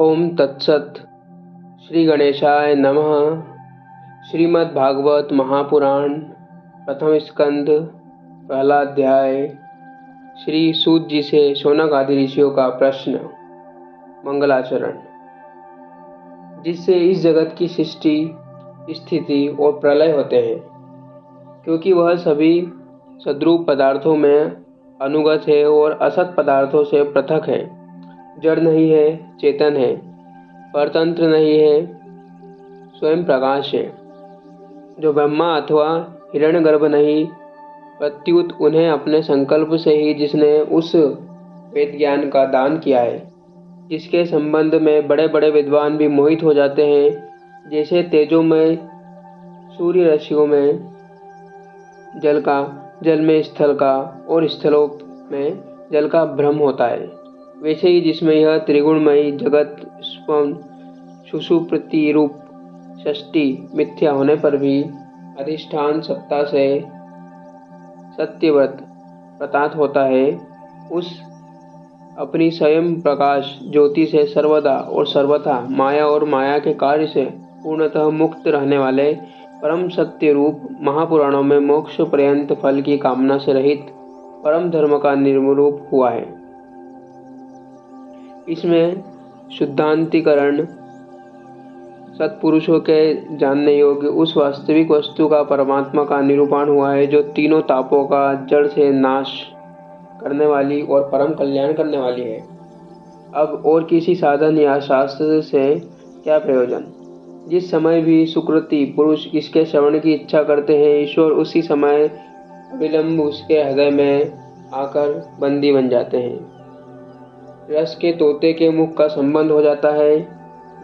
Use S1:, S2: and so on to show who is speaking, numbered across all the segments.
S1: ओम तत्सत। श्री गणेशाय नमः। श्रीमद् भागवत महापुराण प्रथम स्कंद पहला अध्याय। श्री सूत जी से शौनक आदि ऋषियों का प्रश्न। मंगलाचरण। जिससे इस जगत की सृष्टि, स्थिति और प्रलय होते हैं, क्योंकि वह सभी सद्रूप पदार्थों में अनुगत है और असत पदार्थों से पृथक है। जड़ नहीं है, चेतन है, परतंत्र नहीं है, स्वयं प्रकाश है। जो ब्रह्मा अथवा हिरण्यगर्भ नहीं, प्रत्युत उन्हें अपने संकल्प से ही जिसने उस वेद ज्ञान का दान किया है, जिसके संबंध में बड़े बड़े विद्वान भी मोहित हो जाते हैं, जैसे तेजोमय सूर्य रश्मियों में जल में स्थल का और स्थलों में जल का भ्रम होता है, वैसे ही जिसमें यह त्रिगुणमयी जगत स्वप्न सुषुप्ति रूप षष्टि मिथ्या होने पर भी अधिष्ठान सत्ता से सत्यव्रत प्रताप होता है, उस अपनी स्वयं प्रकाश ज्योति से सर्वदा और सर्वथा माया और माया के कार्य से पूर्णतः मुक्त रहने वाले परम सत्य रूप महापुराणों में मोक्ष पर्यंत फल की कामना से रहित परम धर्म का निर्रूप हुआ है। इसमें शुद्धांतिकरण सत्पुरुषों के जानने योग्य उस वास्तविक वस्तु का परमात्मा का निरूपण हुआ है, जो तीनों तापों का जड़ से नाश करने वाली और परम कल्याण करने वाली है। अब और किसी साधन या शास्त्र से क्या प्रयोजन? जिस समय भी सुकृति पुरुष इसके श्रवण की इच्छा करते हैं, ईश्वर उसी समय विलंब उसके हृदय में आकर बंदी बन जाते हैं। रस के तोते के मुख का संबंध हो जाता है,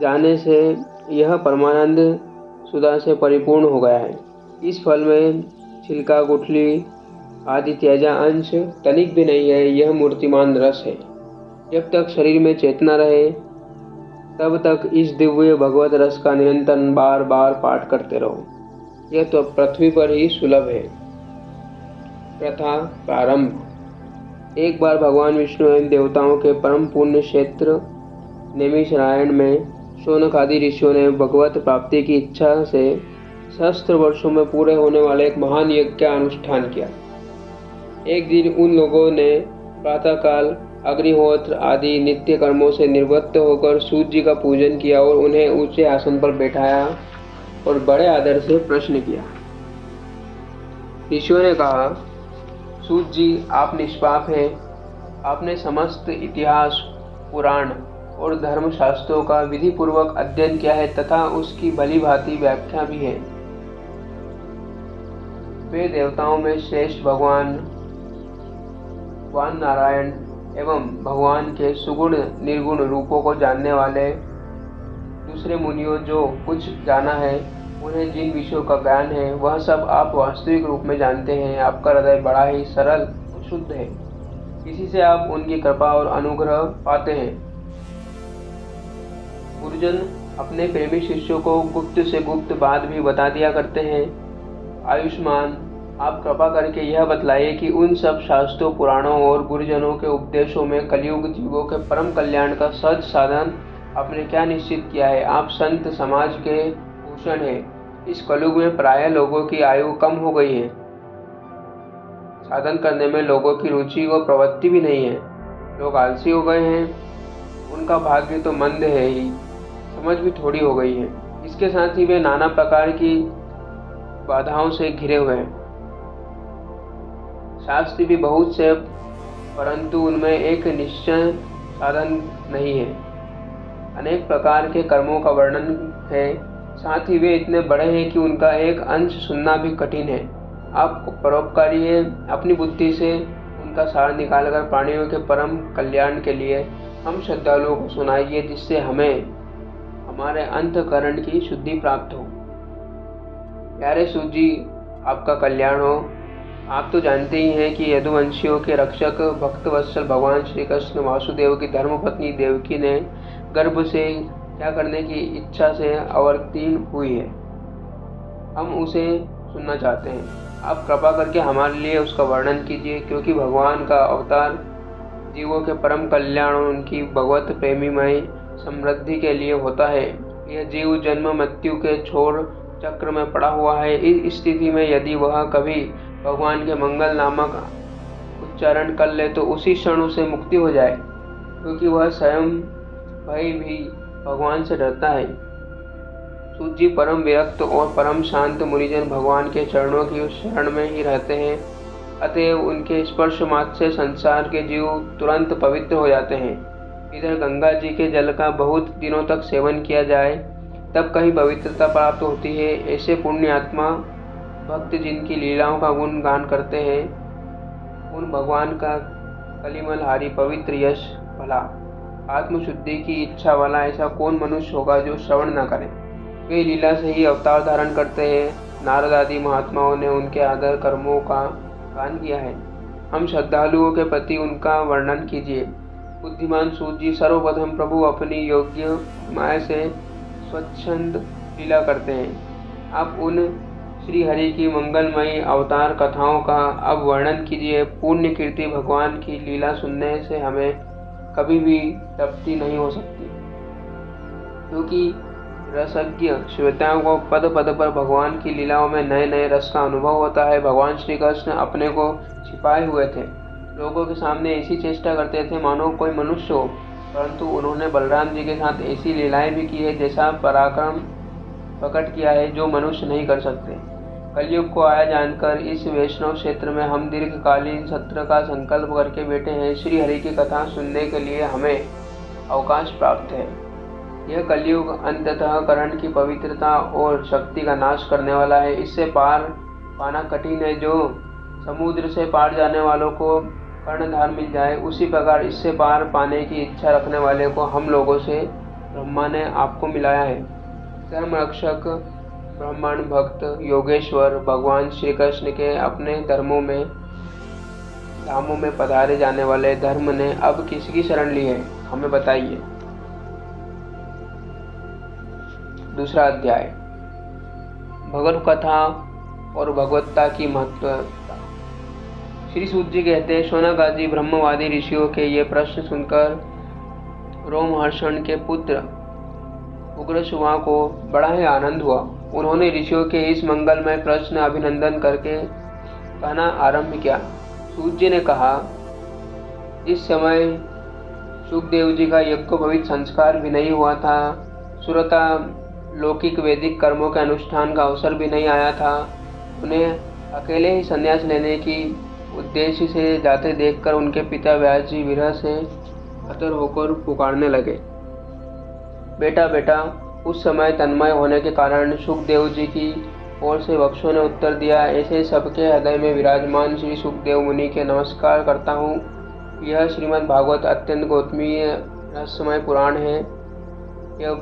S1: जाने से यह परमानंद सुधा से परिपूर्ण हो गया है। इस फल में छिलका, गुठली आदि त्याजा अंश तनिक भी नहीं है। यह मूर्तिमान रस है। जब तक शरीर में चेतना रहे, तब तक इस दिव्य भगवत रस का निरंतर बार बार पाठ करते रहो। यह तो पृथ्वी पर ही सुलभ है। प्रथा प्रारंभ। एक बार भगवान विष्णु एवं देवताओं के परम पुण्य क्षेत्र नैमिषारण्य में शौनक आदि ऋषियों ने भगवत प्राप्ति की इच्छा से सहस्त्र वर्षों में पूरे होने वाले एक महान यज्ञ का अनुष्ठान किया। एक दिन उन लोगों ने प्रातःकाल अग्निहोत्र आदि नित्य कर्मों से निवृत्त होकर सूर्य जी का पूजन किया और उन्हें ऊंचे आसन पर बैठाया और बड़े आदर से प्रश्न किया। ऋषियों ने कहा, सूत जी, आप निष्पाप हैं। आपने समस्त इतिहास, पुराण और धर्मशास्त्रों का विधि पूर्वक अध्ययन किया है तथा उसकी भली भांति व्याख्या भी है। वे देवताओं में श्रेष्ठ भगवान नारायण एवं भगवान के सुगुण निर्गुण रूपों को जानने वाले दूसरे मुनियों जो कुछ जाना है, उन्हें जिन विषयों का ज्ञान है, वह सब आप वास्तविक रूप में जानते हैं। आपका हृदय बड़ा ही सरल और शुद्ध है। इसी से आप उनकी कृपा और अनुग्रह पाते हैं। गुरुजन अपने प्रेमी शिष्यों को गुप्त से गुप्त बात भी बता दिया करते हैं। आयुष्मान, आप कृपा करके यह बतलाइए कि उन सब शास्त्रों, पुराणों और गुरुजनों के उपदेशों में कलयुग जीवों के परम कल्याण का सहज साधन आपने क्या निश्चित किया है? आप संत समाज के भूषण है। इस कलयुग में प्राय लोगों की आयु कम हो गई है। साधन करने में लोगों की रुचि व प्रवृत्ति भी नहीं है। लोग आलसी हो गए हैं। उनका भाग्य तो मंद है ही, समझ भी थोड़ी हो गई है। इसके साथ ही वे नाना प्रकार की बाधाओं से घिरे हुए हैं। शास्त्र भी बहुत से, परंतु उनमें एक निश्चय साधन नहीं है। अनेक प्रकार के कर्मों का वर्णन है, साथ ही वे इतने बड़े हैं कि उनका एक अंश सुनना भी कठिन है। आप परोपकारी है। अपनी बुद्धि से उनका सार निकालकर प्राणियों के परम कल्याण के लिए हम श्रद्धालुओं को सुनाइए, जिससे हमें हमारे अंतःकरण की शुद्धि प्राप्त हो। प्यारे सूत जी, आपका कल्याण हो। आप तो जानते ही हैं कि यदुवंशियों के रक्षक भक्तवत्सल भगवान श्री कृष्ण वासुदेव की धर्मपत्नी देवकी ने गर्भ से क्या करने की इच्छा से अवतीर्ण हुई है। हम उसे सुनना चाहते हैं। आप कृपा करके हमारे लिए उसका वर्णन कीजिए, क्योंकि भगवान का अवतार जीवों के परम कल्याण और उनकी भगवत प्रेमीमय समृद्धि के लिए होता है। यह जीव जन्म मृत्यु के छोर चक्र में पड़ा हुआ है। इस स्थिति में यदि वह कभी भगवान के मंगल नामक उच्चारण कर ले तो उसी क्षण उसे मुक्ति हो जाए, क्योंकि वह स्वयं भय भी भगवान से डरता है। सूत जी परम विरक्त और परम शांत मुनिजन भगवान के चरणों की उस शरण में ही रहते हैं, अतएव उनके स्पर्श मात्र से संसार के जीव तुरंत पवित्र हो जाते हैं। इधर गंगा जी के जल का बहुत दिनों तक सेवन किया जाए तब कहीं पवित्रता प्राप्त होती है। ऐसे पुण्य आत्मा भक्त जिनकी लीलाओं का गुण गान करते हैं, उन भगवान का कलिमलहारी पवित्र यश भला। आत्मशुद्धि की इच्छा वाला ऐसा कौन मनुष्य होगा जो श्रवण न करे। वे लीला से ही अवतार धारण करते हैं। नारद आदि महात्माओं ने उनके आदर कर्मों का गान किया है। हम श्रद्धालुओं के प्रति उनका वर्णन कीजिए। बुद्धिमान सूत जी सर्वप्रथम प्रभु अपनी योग्य माया से स्वच्छंद लीला करते हैं। आप उन श्री हरि की मंगलमयी अवतार कथाओं का अब वर्णन कीजिए। पुण्य कीर्ति भगवान की लीला सुनने से हमें कभी भी तृप्ति नहीं हो सकती, क्योंकि रसज्ञ श्रोताओं को पद पद पर भगवान की लीलाओं में नए नए रस का अनुभव होता है। भगवान श्री कृष्ण अपने को छिपाए हुए थे, लोगों के सामने ऐसी चेष्टा करते थे मानो कोई मनुष्य हो, परंतु उन्होंने बलराम जी के साथ ऐसी लीलाएं भी की है, जैसा पराक्रम प्रकट किया है जो मनुष्य नहीं कर सकते। कलयुग को आया जानकर इस वैष्णव क्षेत्र में हम दीर्घकालीन सत्र का संकल्प करके बैठे हैं। श्री हरि की कथा सुनने के लिए हमें अवकाश प्राप्त है। यह कलयुग अंततः करण की पवित्रता और शक्ति का नाश करने वाला है। इससे पार पाना कठिन है। जो समुद्र से पार जाने वालों को कर्णधार मिल जाए, उसी प्रकार इससे पार पाने की इच्छा रखने वाले को हम लोगों से ब्रह्मा ने आपको मिलाया है। धर्म रक्षक, ब्राह्मण, भक्त, योगेश्वर भगवान श्री कृष्ण के अपने धामों में पधारे जाने वाले धर्म ने अब किसकी शरण ली है, हमें बताइए। दूसरा अध्याय, भगवत कथा और भगवत्ता की महत्वता। श्री सूत जी कहते हैं, शौनकादि ब्रह्मवादी ऋषियों के ये प्रश्न सुनकर रोमहर्षण के पुत्र उग्रशुवा को बड़ा ही आनंद हुआ। उन्होंने ऋषियों के इस मंगलमय प्रश्न अभिनंदन करके कहना आरंभ किया। सूत जी ने कहा, जिस समय सुखदेव जी का यज्ञोपवीत संस्कार भी नहीं हुआ था, सुरता लौकिक वैदिक कर्मों के अनुष्ठान का अवसर भी नहीं आया था, उन्हें अकेले ही संन्यास लेने की उद्देश्य से जाते देखकर उनके पिता व्यास जी विरह से कातर होकर पुकारने लगे। बेटा बेटा। उस समय तन्मय होने के कारण सुखदेव जी की ओर से वक्षों ने उत्तर दिया, ऐसे सबके हृदय में विराजमान श्री सुखदेव मुनि के नमस्कार करता हूँ। यह श्रीमद् भागवत अत्यंत गौतमीय रहस्यमय पुराण है। यह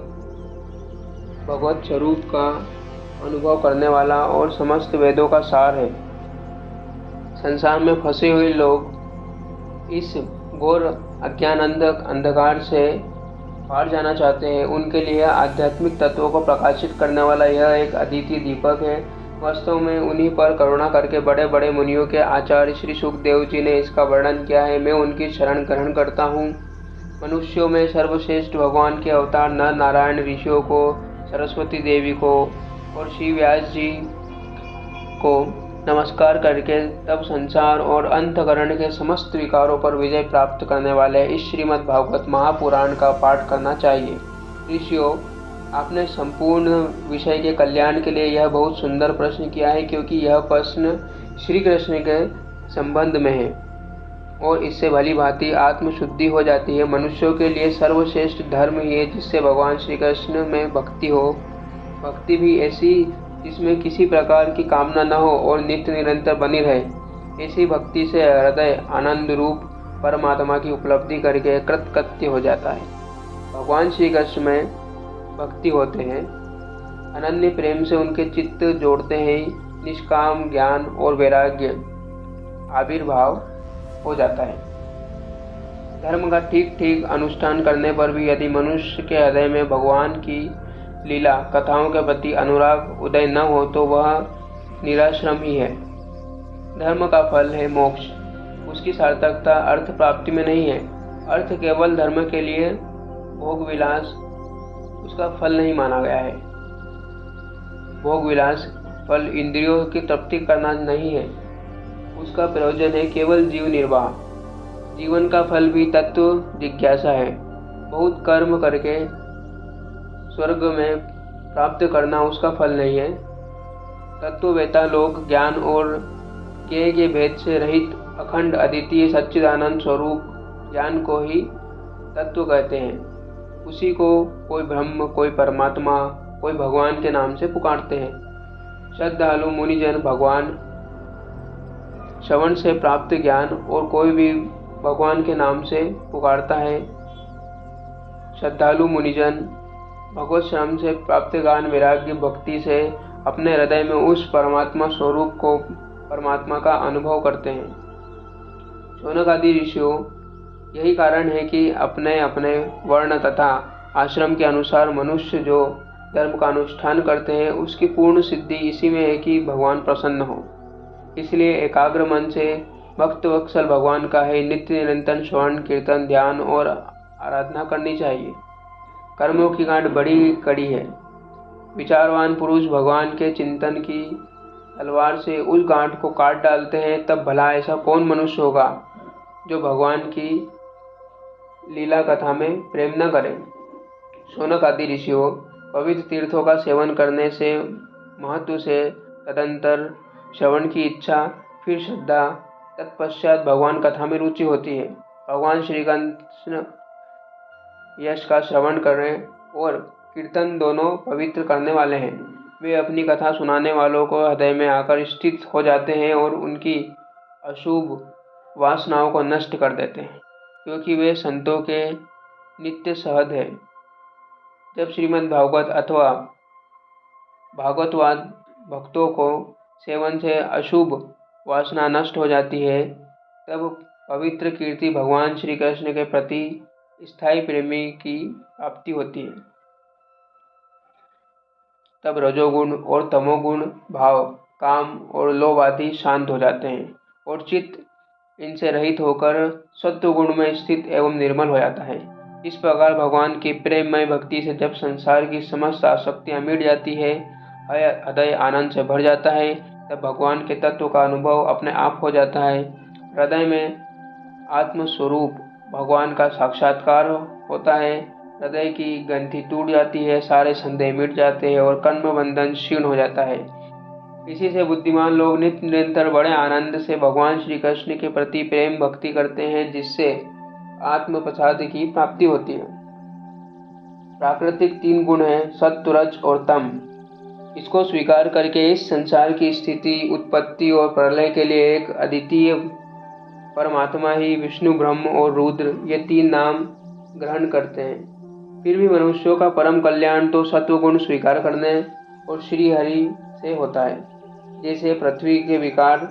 S1: भगवत स्वरूप का अनुभव करने वाला और समस्त वेदों का सार है। संसार में फंसे हुए लोग इस घोर अज्ञान अंधकार से पार जाना चाहते हैं, उनके लिए आध्यात्मिक तत्वों को प्रकाशित करने वाला यह एक अद्वितीय दीपक है। वास्तव में उन्हीं पर करुणा करके बड़े बड़े मुनियों के आचार्य श्री सुखदेव जी ने इसका वर्णन किया है। मैं उनकी शरण ग्रहण करता हूँ। मनुष्यों में सर्वश्रेष्ठ भगवान के अवतार नर नारायण ऋषियों को, सरस्वती देवी को और श्री व्यास जी को नमस्कार करके तब संसार और अंतकरण के समस्त विकारों पर विजय प्राप्त करने वाले इस श्रीमद् भागवत महापुराण का पाठ करना चाहिए। ऋषियों, आपने संपूर्ण विषय के कल्याण के लिए यह बहुत सुंदर प्रश्न किया है, क्योंकि यह प्रश्न श्री कृष्ण के संबंध में है और इससे भली भांति आत्मशुद्धि हो जाती है। मनुष्यों के लिए सर्वश्रेष्ठ धर्म ही है जिससे भगवान श्री कृष्ण में भक्ति हो। भक्ति भी ऐसी जिसमें किसी प्रकार की कामना न हो और नित्य निरंतर बनी रहे। ऐसी भक्ति से हृदय आनंद रूप परमात्मा की उपलब्धि करके कृतकृत्य हो जाता है। भगवान श्री कृष्ण में भक्ति होते हैं, अनन्य प्रेम से उनके चित्त जोड़ते हैं, निष्काम ज्ञान और वैराग्य आविर्भाव हो जाता है। धर्म का ठीक ठीक अनुष्ठान करने पर भी यदि मनुष्य के हृदय में भगवान की लीला कथाओं के प्रति अनुराग उदय न हो तो वह निराश्रम ही है। धर्म का फल है मोक्ष। उसकी सार्थकता अर्थ प्राप्ति में नहीं है। अर्थ केवल धर्म के लिए भोग विलास उसका फल नहीं माना गया है। भोग विलास फल इंद्रियों की तृप्ति करना नहीं है, उसका प्रयोजन है केवल जीव निर्वाह। जीवन का फल भी तत्व जिज्ञासा है। बहुत कर्म करके स्वर्ग में प्राप्त करना उसका फल नहीं है। तत्ववेता लोग ज्ञान और ज्ञेय के भेद से रहित अखंड अद्वितीय सच्चिदानंद स्वरूप ज्ञान को ही तत्व कहते हैं। उसी को कोई ब्रह्म, कोई परमात्मा, कोई भगवान के नाम से पुकारते हैं। श्रद्धालु मुनिजन भगवान श्रवण से प्राप्त ज्ञान और कोई भी भगवान के नाम से पुकारता है। श्रद्धालु मुनिजन भगवत श्रवण से प्राप्त ज्ञान वैराग्य भक्ति से अपने हृदय में उस परमात्मा स्वरूप को परमात्मा का अनुभव करते हैं। शौनक आदि ऋषियों, यही कारण है कि अपने अपने वर्ण तथा आश्रम के अनुसार मनुष्य जो धर्म का अनुष्ठान करते हैं उसकी पूर्ण सिद्धि इसी में है कि भगवान प्रसन्न हो। इसलिए एकाग्र मन से भक्त वत्सल भगवान का है नित्य निरंतर श्रवण कीर्तन ध्यान और आराधना करनी चाहिए। कर्मों की गांठ बड़ी कड़ी है। विचारवान पुरुष भगवान के चिंतन की तलवार से उस गांठ को काट डालते हैं, तब भला ऐसा कौन मनुष्य होगा जो भगवान की लीला कथा में प्रेम न करे। शौनक आदि ऋषियों, पवित्र तीर्थों का सेवन करने से महत्व से तदंतर श्रवण की इच्छा, फिर श्रद्धा, तत्पश्चात भगवान कथा में रुचि होती है। भगवान श्री कृष्ण यश का श्रवण करें और कीर्तन दोनों पवित्र करने वाले हैं। वे अपनी कथा सुनाने वालों को हृदय में आकर स्थित हो जाते हैं और उनकी अशुभ वासनाओं को नष्ट कर देते हैं, क्योंकि वे संतों के नित्य सहद है। जब श्रीमद् भागवत अथवा भागवतवाद भक्तों को सेवन से अशुभ वासना नष्ट हो जाती है, तब पवित्र कीर्ति भगवान श्री कृष्ण के प्रति स्थायी प्रेमी की प्राप्ति होती है। तब रजोगुण और तमोगुण भाव, काम और लोभ आदि शांत हो जाते हैं और चित्त इनसे रहित होकर सत्व गुण में स्थित एवं निर्मल हो जाता है। इस प्रकार भगवान की प्रेममय भक्ति से जब संसार की समस्त आसक्तियां मिट जाती है, हृदय आनंद से भर जाता है, तब भगवान के तत्व का अनुभव अपने आप हो जाता है। हृदय में आत्मस्वरूप भगवान का साक्षात्कार होता है। हृदय की ग्रंथि टूट जाती है, सारे संदेह मिट जाते हैं और कर्म बंधन क्षीण हो जाता है। इसी से बुद्धिमान लोग नित्य निरंतर बड़े आनंद से भगवान श्री कृष्ण के प्रति प्रेम भक्ति करते हैं, जिससे आत्म प्रसाद की प्राप्ति होती है। प्राकृतिक 3 गुण हैं, सत्व रज और तम। इसको स्वीकार करके इस संसार की स्थिति, उत्पत्ति और प्रलय के लिए एक अद्वितीय परमात्मा ही विष्णु, ब्रह्म और रुद्र, ये 3 नाम ग्रहण करते हैं। फिर भी मनुष्यों का परम कल्याण तो सत्व गुण स्वीकार करने और श्री हरि से होता है। जैसे पृथ्वी के विकार,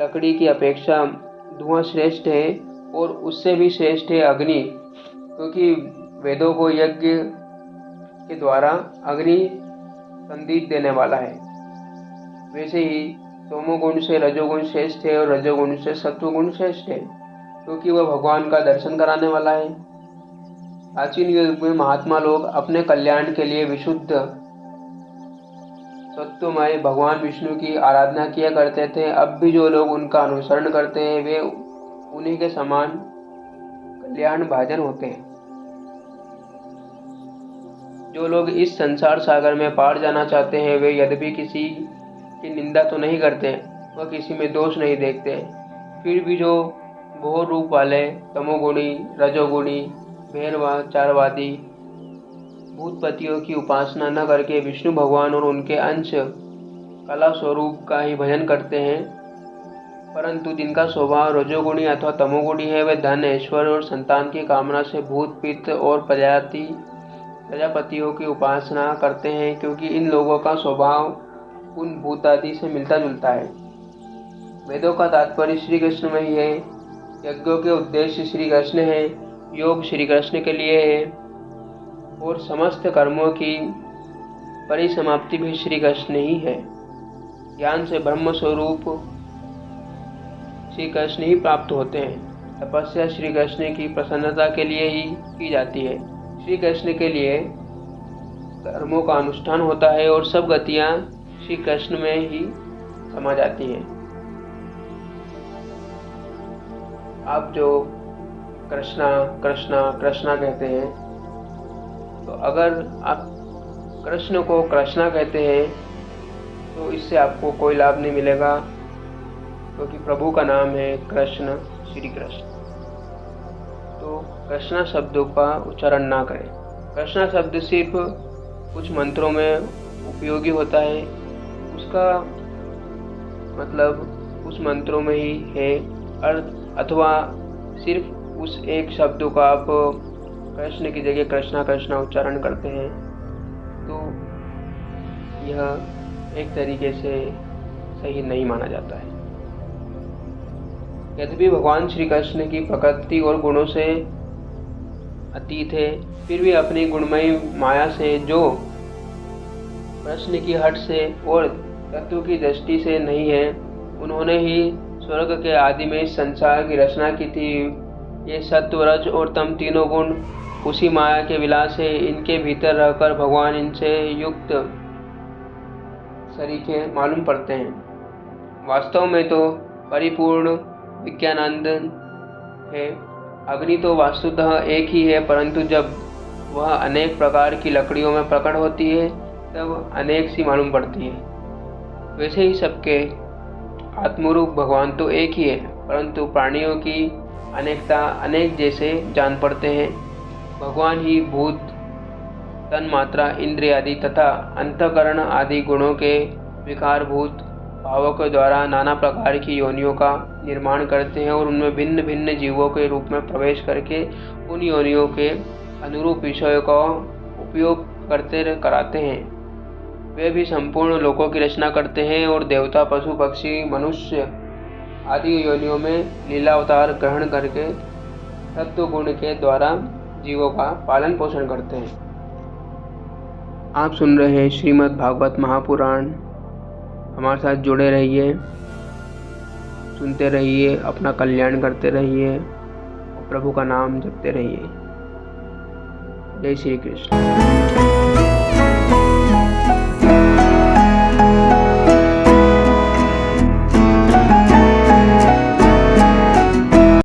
S1: लकड़ी की अपेक्षा धुआं श्रेष्ठ है और उससे भी श्रेष्ठ है अग्नि, क्योंकि वेदों को यज्ञ के द्वारा अग्नि संदीप देने वाला है। वैसे ही तमोगुण से रजोगुण श्रेष्ठ है और रजोगुण से सत्वगुण श्रेष्ठ है, क्योंकि वह भगवान का दर्शन कराने वाला है। प्राचीन युग में महात्मा लोग अपने कल्याण के लिए विशुद्ध सत्वमय भगवान विष्णु की आराधना किया करते थे। अब भी जो लोग उनका अनुसरण करते हैं वे उन्हीं के समान कल्याण भाजन होते हैं। जो लोग इस संसार सागर में पार जाना चाहते हैं वे यद्यपि किसी की निंदा तो नहीं करते, वह किसी में दोष नहीं देखते, फिर भी जो घोर रूप वाले तमोगुणी, रजोगुणी, भैरवाचारवादी भूतपतियों की उपासना न करके विष्णु भगवान और उनके अंश कला स्वरूप का ही भजन करते हैं, परंतु जिनका स्वभाव रजोगुणी अथवा तमोगुणी है, वे धन, ऐश्वर्य और संतान की कामना से भूत, पित्त और प्रजापतियों की उपासना करते हैं, क्योंकि इन लोगों का स्वभाव उन भूत आदि से मिलता जुलता है। वेदों का तात्पर्य श्री कृष्ण में ही है। यज्ञों के उद्देश्य श्री कृष्ण है, योग श्री कृष्ण के लिए है और समस्त कर्मों की परिसमाप्ति भी श्री कृष्ण ही है। ज्ञान से ब्रह्म स्वरूप श्री कृष्ण ही प्राप्त होते हैं। तपस्या श्री कृष्ण की प्रसन्नता के लिए ही की जाती है। श्री कृष्ण के लिए कर्मों का अनुष्ठान होता है और सब गतियाँ श्री कृष्ण में ही समा जाती हैं। आप जो कृष्णा कृष्णा कृष्णा कहते हैं, तो अगर आप कृष्ण को कृष्णा कहते हैं तो इससे आपको कोई लाभ नहीं मिलेगा, क्योंकि प्रभु का नाम है कृष्ण, श्री कृष्ण। तो कृष्णा शब्दों का उच्चारण ना करें। कृष्णा शब्द सिर्फ कुछ मंत्रों में उपयोगी होता है, उसका मतलब उस मंत्रों में ही है अर्थ, अथवा सिर्फ उस एक शब्द का आप कृष्ण की जगह कृष्णा कृष्णा उच्चारण करते हैं, तो यह एक तरीके से सही नहीं माना जाता है। यद्यपि भगवान श्री कृष्ण की प्रकृति और गुणों से अतीत है, फिर भी अपनी गुणमयी माया से, जो कृष्ण की हट से और तत्व की दृष्टि से नहीं है, उन्होंने ही स्वर्ग के आदि में इस संसार की रचना की थी। ये सत्व, रज और तम तीनों गुण उसी माया के विलास है। इनके भीतर रहकर भगवान इनसे युक्त सरीखे मालूम पड़ते हैं। वास्तव में तो परिपूर्ण विज्ञानानंद है। अग्नि तो वस्तुतः एक ही है, परंतु जब वह अनेक प्रकार की लकड़ियों में प्रकट होती है तब अनेक सी मालूम पड़ती है। वैसे ही सबके आत्मरूप भगवान तो एक ही है, परंतु प्राणियों की अनेकता अनेक जैसे जान पड़ते हैं। भगवान ही भूत, तन मात्रा, इंद्रिय आदि तथा अंतःकरण आदि गुणों के विकारभूत भावों के द्वारा नाना प्रकार की योनियों का निर्माण करते हैं और उनमें भिन्न भिन्न जीवों के रूप में प्रवेश करके उन योनियों के अनुरूप विषयों का उपयोग कराते हैं। वे भी संपूर्ण लोकों की रचना करते हैं और देवता, पशु, पक्षी, मनुष्य आदि योनियों में लीला अवतार ग्रहण करके तत्व गुण के द्वारा जीवों का पालन पोषण करते हैं। आप सुन रहे हैं श्रीमद् भागवत महापुराण। हमारे साथ जुड़े रहिए, सुनते रहिए, अपना कल्याण करते रहिए और प्रभु का नाम जपते रहिए। जय श्री कृष्ण।